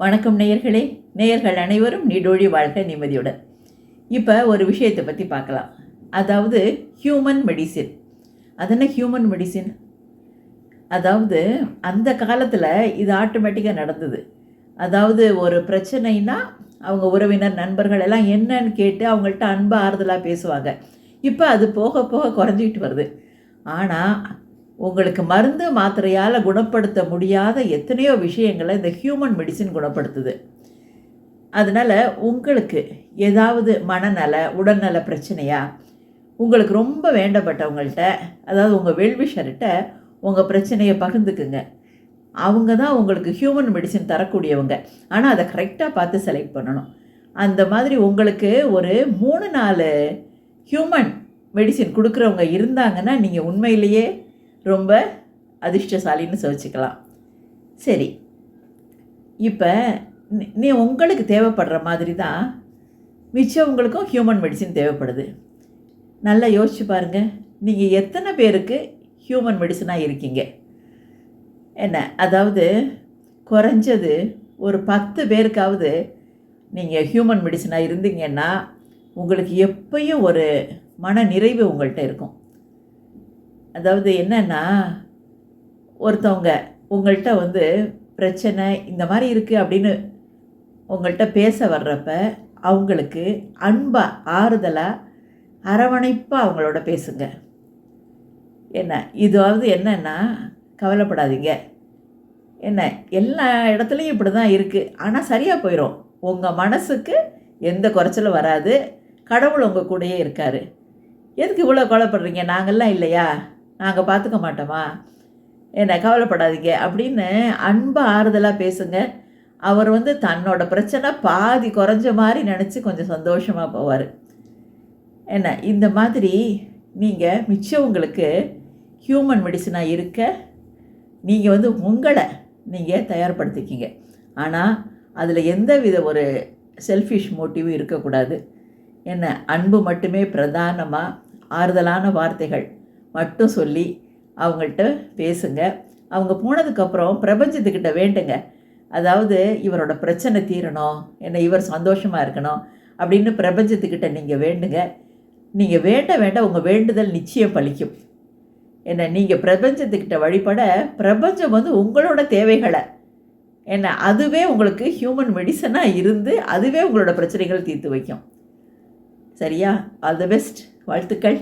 வணக்கம் நேயர்களே. நேயர்கள் அனைவரும் நீடோழி வாழ்க்கை நிம்மதியுடன். இப்போ ஒரு விஷயத்தை பற்றி பார்க்கலாம். அதாவது ஹியூமன் மெடிசின். அது என்ன ஹியூமன் மெடிசின்? அதாவது அந்த காலத்தில் இது ஆட்டோமேட்டிக்காக நடந்தது. அதாவது ஒரு பிரச்சனைனா அவங்க உறவினர் நண்பர்கள் எல்லாம் என்னன்னு கேட்டு அவங்கள்ட்ட அன்பாக ஆறுதலாக பேசுவாங்க. இப்போ அது போக போக குறைஞ்சிக்கிட்டு வருது. ஆனால் உங்களுக்கு மருந்து மாத்திரையால் குணப்படுத்த முடியாத எத்தனையோ விஷயங்களை இந்த ஹியூமன் மெடிசின் குணப்படுத்துது. அதனால் உங்களுக்கு ஏதாவது மனநல உடல்நல பிரச்சனையா, உங்களுக்கு ரொம்ப வேண்டப்பட்டவங்கள்ட்ட, அதாவது உங்கள் வெல்விஷர்கிட்ட உங்கள் பிரச்சனையை பகிர்ந்துக்குங்க. அவங்க தான் உங்களுக்கு ஹியூமன் மெடிசின் தரக்கூடியவங்க. ஆனால் அதை கரெக்டாக பார்த்து செலக்ட் பண்ணணும். அந்த மாதிரி உங்களுக்கு ஒரு 3-4 ஹியூமன் மெடிசின் கொடுக்குறவங்க இருந்தாங்கன்னா நீங்கள் உண்மையிலேயே ரொம்ப அதிர்ஷ்டசாலின்னு சொல்லிக்கலாம். சரி, இப்போ நீ உங்களுக்கு தேவைப்படுற மாதிரி தான் மிச்சவங்களுக்கும் ஹியூமன் மெடிசின் தேவைப்படுது. நல்லா யோசிச்சு பாருங்கள், நீங்கள் எத்தனை பேருக்கு ஹியூமன் மெடிசனாக இருக்கீங்க? என்ன, அதாவது குறைஞ்சது ஒரு 10 பேருக்காவது நீங்கள் ஹியூமன் மெடிசனாக இருந்தீங்கன்னா உங்களுக்கு எப்பயும் ஒரு மன நிறைவு உங்கள்கிட்ட இருக்கும். அதாவது என்னென்னா, ஒருத்தவங்க உங்கள்கிட்ட பிரச்சனை இந்த மாதிரி இருக்குது அப்படின்னு உங்கள்கிட்ட பேச வர்றப்ப அவங்களுக்கு அன்பாக ஆறுதலாக அரவணைப்பாக அவங்களோட பேசுங்க. என்ன, இதாவது என்னென்னா, கவலைப்படாதீங்க, என்ன எல்லா இடத்துலையும் இப்படி தான் இருக்குது, ஆனால் சரியாக போயிடும், உங்கள் மனசுக்கு எந்த குறைச்சலும் வராது, கடவுள் உங்கள் கூடயே இருக்கார், எதுக்கு இவ்வளோ கவலைப்படுறீங்க, நாங்கள்லாம் இல்லையா, நாங்கள் பார்த்துக்க மாட்டோமா, என்ன கவலைப்படாதீங்க அப்படின்னு அன்பாக ஆறுதலாக பேசுங்க. அவர் தன்னோட பிரச்சனை பாதி குறைஞ்ச மாதிரி நினச்சி கொஞ்சம் சந்தோஷமாக போவார். என்ன, இந்த மாதிரி நீங்கள் மிச்சவங்களுக்கு ஹியூமன் மெடிசனாக இருக்க நீங்கள் உங்களை நீங்கள் தயார்படுத்திக்கிங்க. ஆனால் அதில் எந்த வித ஒரு செல்ஃபிஷ் மோட்டிவும் இருக்கக்கூடாது. என்ன, அன்பு மட்டுமே பிரதானமாக ஆறுதலான வார்த்தைகள் மட்டும் சொல்லி அவங்கள்ட்ட பேசுங்க. அவங்க போனதுக்கப்புறம் பிரபஞ்சத்துக்கிட்ட வேண்டுங்க. அதாவது இவரோட பிரச்சனை தீரணும், என்ன இவர் சந்தோஷமாக இருக்கணும் அப்படின்னு பிரபஞ்சத்துக்கிட்ட நீங்கள் வேண்டுங்க. நீங்கள் வேண்ட உங்கள் வேண்டுதல் நிச்சயம் பலிக்கும். என்ன, நீங்கள் பிரபஞ்சத்துக்கிட்ட வழிபட பிரபஞ்சம் உங்களோட தேவைகளை என்ன அதுவே உங்களுக்கு ஹியூமன் மெடிசனாக இருந்து அதுவே உங்களோட பிரச்சனைகள் தீர்த்து வைக்கும். சரியா? All the best. வாழ்த்துக்கள்.